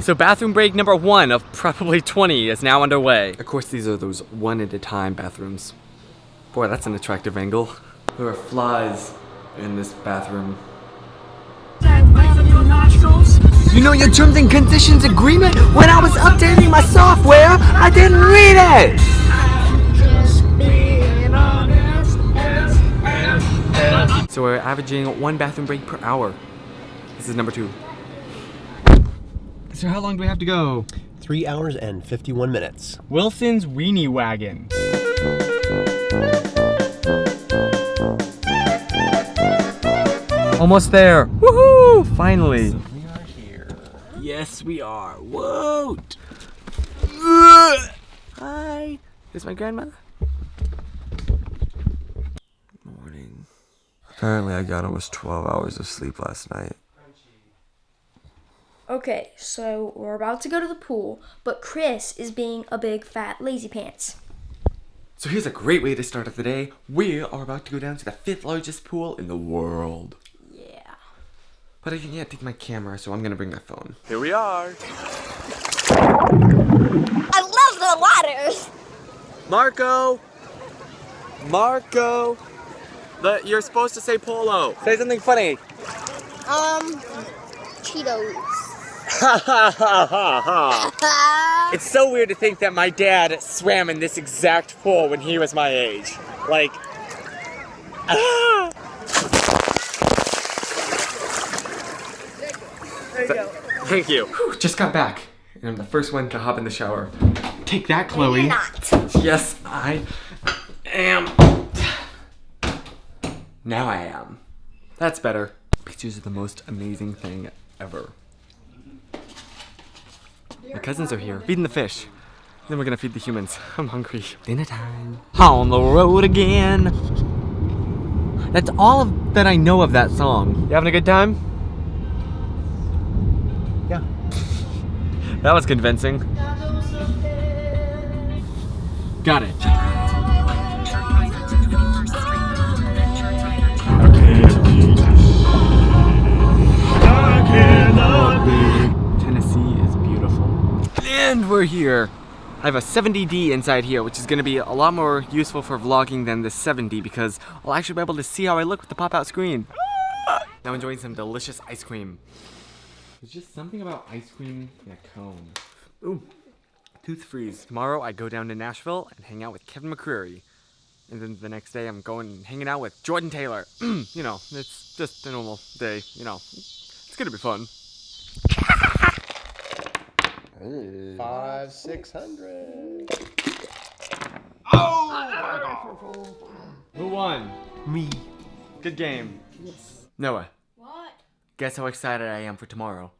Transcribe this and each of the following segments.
So bathroom break number 1 of probably 20 is now underway. Of course, these are those one at a time bathrooms. Boy, that's an attractive angle. There are flies in this bathroom. You know your terms and conditions agreement? When I was updating my software, I didn't read it! So we're averaging 1 bathroom break per hour. This is number 2. So how long do we have to go? 3 hours and 51 minutes. Wilson's Weenie Wagon. Almost there. Woohoo! Finally. So we are here. Yes, we are. Whoa! Hi. This is my grandma. Morning. Apparently I got almost 12 hours of sleep last night. Okay, so we're about to go to the pool, but Chris is being a big fat lazy pants. So here's a great way to start off the day. We are about to go down to the 5th largest pool in the world. Yeah. But I can't take my camera, so I'm gonna bring my phone. Here we are. I love the waters. Marco! Marco! You're supposed to say polo. Say something funny. Cheetos. Ha ha ha ha ha. It's so weird to think that my dad swam in this exact pool when he was my age. Like, There you go. Thank you. Whew, just got back, and I'm the first one to hop in the shower. Take that, Chloe. You're not. Yes, I am. Now I am. That's better. Pictures are the most amazing thing ever. My cousins are here, feeding the fish. Then we're gonna feed the humans. I'm hungry. Dinner time. On the road again. That's all that I know of that song. You having a good time? Yeah. That was convincing. Got it. Tennessee is beautiful. And we're here. I have a 70D inside here, which is going to be a lot more useful for vlogging than the 7D because I'll actually be able to see how I look with the pop-out screen. Now enjoying some delicious ice cream. There's just something about ice cream in a cone. Ooh, tooth freeze. Tomorrow I go down to Nashville and hang out with Kevin Mcreary. And then the next day I'm going and hanging out with Jordan Taylor. You know, it's just a normal day, you know. It's gonna be fun. 500-600. Who won? Me. Good game. Yes. Noah, What? guess how excited I am for tomorrow.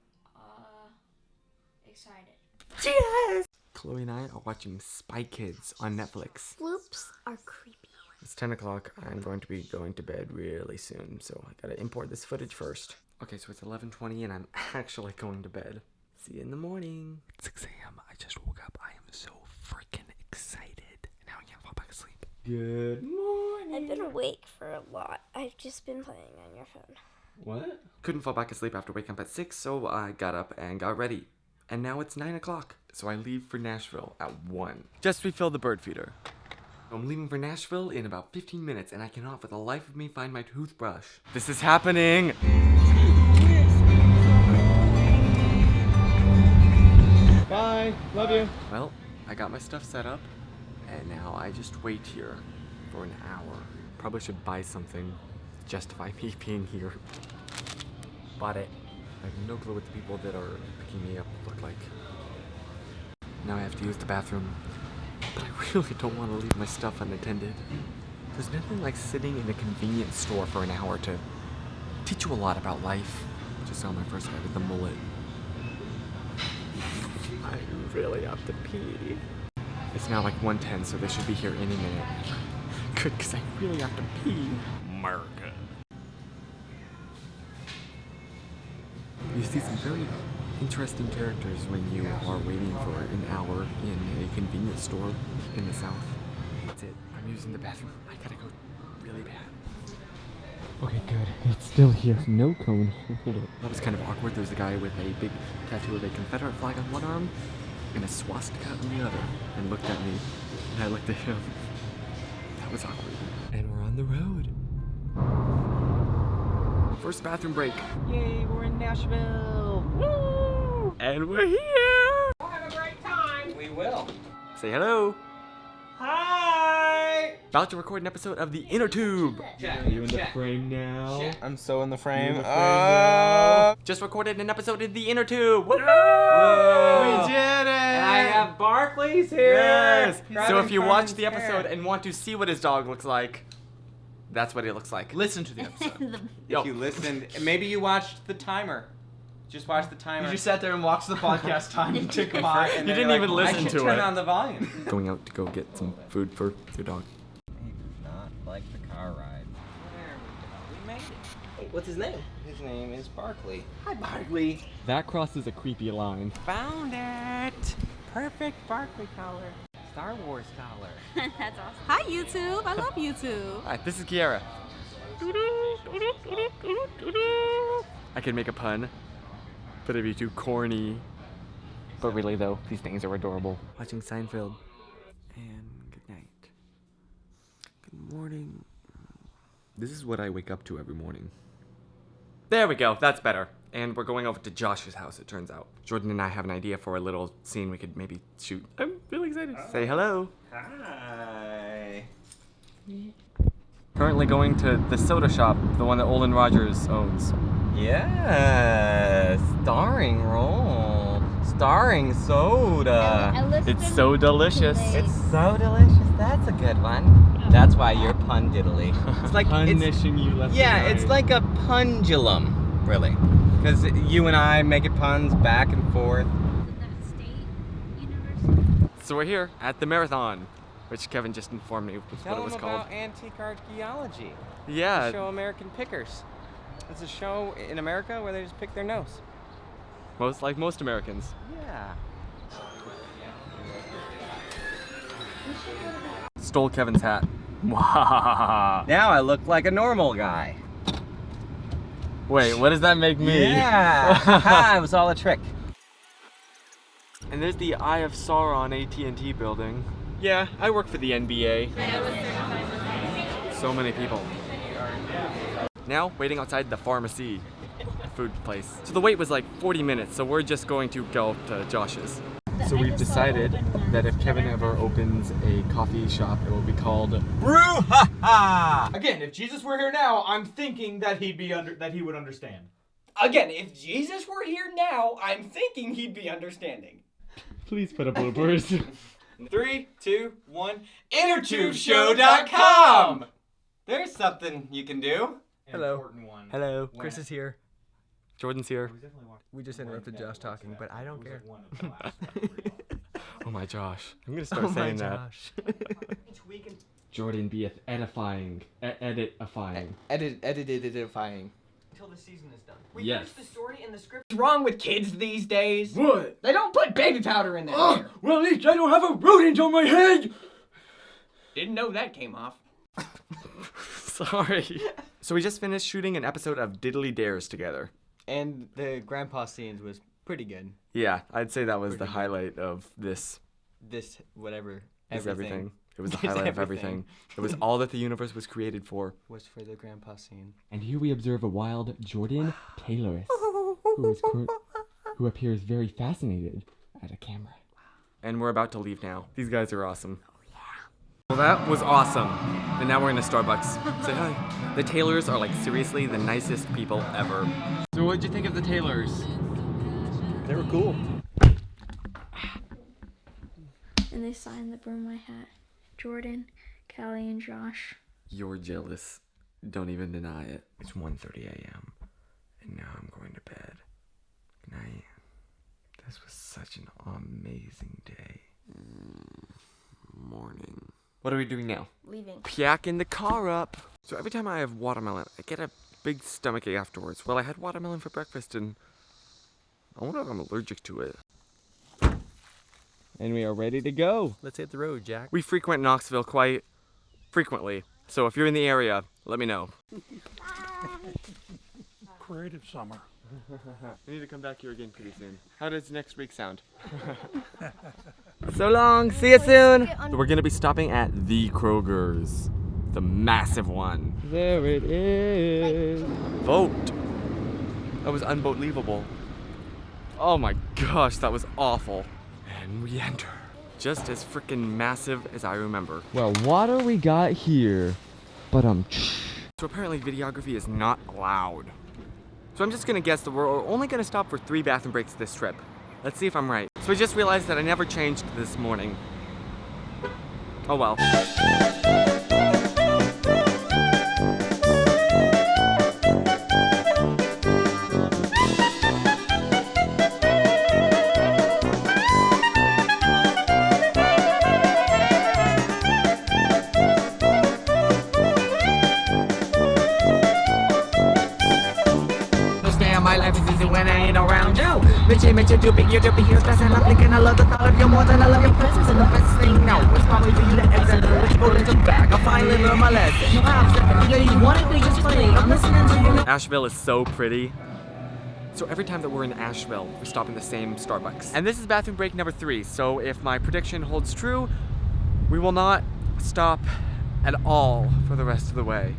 Excited. Yes! Chloe and I are watching Spy Kids on Netflix. Floops are creepy. It's 10 o'clock. I'm going to be going to bed really soon, so I gotta import this footage first. Okay, so it's 11:20 and I'm actually going to bed. See you in the morning. 6 a.m. I just woke up. I am so freaking excited. Now I can't fall back asleep. Good morning. I've been awake for a lot. I've just been playing on your phone. What? Couldn't fall back asleep after waking up at 6, so I got up and got ready. And now it's 9 o'clock, so I leave for Nashville at 1. Just refill the bird feeder. I'm leaving for Nashville in about 15 minutes, and I cannot for the life of me find my toothbrush. This is happening! Bye! Love you! Well, I got my stuff set up, and now I just wait here for an hour. Probably should buy something to justify me being here. Bought it. I have no clue what the people that are picking me up look like. Now I have to use the bathroom, but I really don't want to leave my stuff unattended. There's nothing like sitting in a convenience store for an hour to teach you a lot about life. Just saw my first guy with the mullet. I really have to pee. It's now like 1:10, so they should be here any minute. Good, because I really have to pee. America. You see some very interesting characters when you are waiting for an hour in a convenience store in the South. That's it. I'm using the bathroom. I gotta go really bad. Okay, good. It's still here. No cone. Hold it. That was kind of awkward. There's a guy with a big tattoo of a Confederate flag on one arm and a swastika on the other, and looked at me, and I looked at him. That was awkward. And we're on the road. First bathroom break. Yay, we're in Nashville. Woo! And we're here! We'll have a great time. We will. Say hello. Hi. About to record an episode of The Inner Tube. Are you in the frame now? I'm so in the frame. Just recorded an episode of The Inner Tube. Woohoo! Whoa. We did it! And I have Barkley's here. Yes! So Grabbing if you watch Carmen's the episode hair. and want to see what his dog looks like, that's what it looks like. Listen to the episode. Yo. If you listened, maybe you watched the timer. Just watch the timer. You just sat there and watched the podcast time tick by. And You then didn't you're even like, listen I should to turn it. on the volume. Going out to go get some food for your dog. He does not like the car ride. There we go. We made it. Hey, what's his name? His name is Barkley. Hi, Barkley. That crosses a creepy line. Found it. Perfect Barkley collar. Star Wars collar. That's awesome. Hi, YouTube. I love YouTube. Alright, this is Kiara. I could make a pun, but it'd be too corny. But really though, these things are adorable. Watching Seinfeld. And good night. Good morning. This is what I wake up to every morning. There we go, that's better. And we're going over to Josh's house, it turns out. Jordan and I have an idea for a little scene we could maybe shoot. I'm really excited. Say hello. Hi. Currently going to the soda shop, the one that Olin Rogers owns. Yes. Starring role. Starring soda. It's so delicious. It's so delicious. That's a good one. That's why you're pun diddly. It's like punishing you left yeah, and it's right. like a pendulum, really. Because you and I make it puns back and forth. So we're here at the marathon, which Kevin just informed me was what Tell it was them called. about antique archaeology. Yeah. Show American pickers. It's a show in America where they just pick their nose. Like most Americans. Yeah. Stole Kevin's hat. Wow. Now I look like a normal guy. Wait, what does that make me? Yeah. Haha, it was all a trick. And there's the Eye of Sauron AT&T building. Yeah, I work for the NBA. So many people. Now, waiting outside the pharmacy food place. So the wait was like 40 minutes, so we're just going to go to Josh's. So we've decided that if Kevin ever opens a coffee shop, it will be called Brouhaha! Again, if Jesus were here now, I'm thinking that he would understand. Again, if Jesus were here now, I'm thinking he'd be understanding. Please put up bloopers. 3, 2, 1. InnerTubeShow.com! There's something you can do. Hello. Hello. Chris is here. Jordan's here. We just interrupted Josh talking, but I don't care. Oh my Josh. I'm gonna start saying that. Josh. Jordan be edifying. Edifying. Edifying. Until the season is done. We Yes. finished the story and the script. What's wrong with kids these days? What? They don't put baby powder in their hair. Well, at least I don't have a rodent on my head! Didn't know that came off. Sorry. So we just finished shooting an episode of Diddly Dares together. And the grandpa scenes was pretty good. Yeah, I'd say that was the highlight of this. This, whatever, Is everything. It was the Is highlight of everything. everything. It was all that the universe was created for. was for the grandpa scene. And here we observe a wild Jordan Taylorist who appears very fascinated at a camera. And we're about to leave now. These guys are awesome. Well, that was awesome. And now we're in a Starbucks. Say hi. The Taylors are like seriously the nicest people ever. So what'd you think of the Taylors? They were cool. And they signed the Burn My Hat. Jordan, Callie, and Josh. You're jealous. Don't even deny it. It's 1:30 a.m. and now I'm going to bed. Good night. This was such an amazing day. Morning. What are we doing now? Leaving. Packing the car up. So every time I have watermelon, I get a big stomachache afterwards. Well, I had watermelon for breakfast and I wonder if I'm allergic to it. And we are ready to go. Let's hit the road, Jack. We frequent Knoxville quite frequently. So if you're in the area, let me know. Bye. Creative summer. I need to come back here again pretty soon. How does next week sound? So long, see you soon. So we're gonna be stopping at the Kroger's. The massive one. There it is. Vote. That was unbelievable. Oh my gosh, that was awful. And we enter. Just as freaking massive as I remember. Well, what do we got here? But So apparently videography is not allowed. So I'm just gonna guess that we're only gonna stop for 3 bathroom breaks this trip. Let's see if I'm right. So I just realized that I never changed this morning. Oh well. My life is easy when I ain't around you. Mitchy, do big, you're here stressing. I'm thinking I love the thought of you more than I love your presence. And the best thing now is probably for you to exit. Let's go into back. I finally learned my lesson. You want it, just funny. I'm listening to you. Asheville is so pretty. So every time that we're in Asheville, we stop in the same Starbucks. And this is bathroom break number 3. So if my prediction holds true, we will not stop at all for the rest of the way.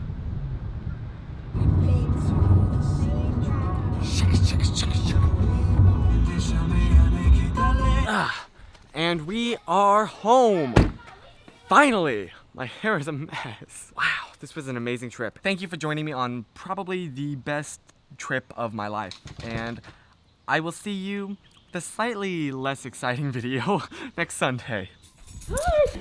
And we are home. Finally! My hair is a mess. Wow, this was an amazing trip. Thank you for joining me on probably the best trip of my life. And I will see you, the slightly less exciting video, next Sunday. Yes.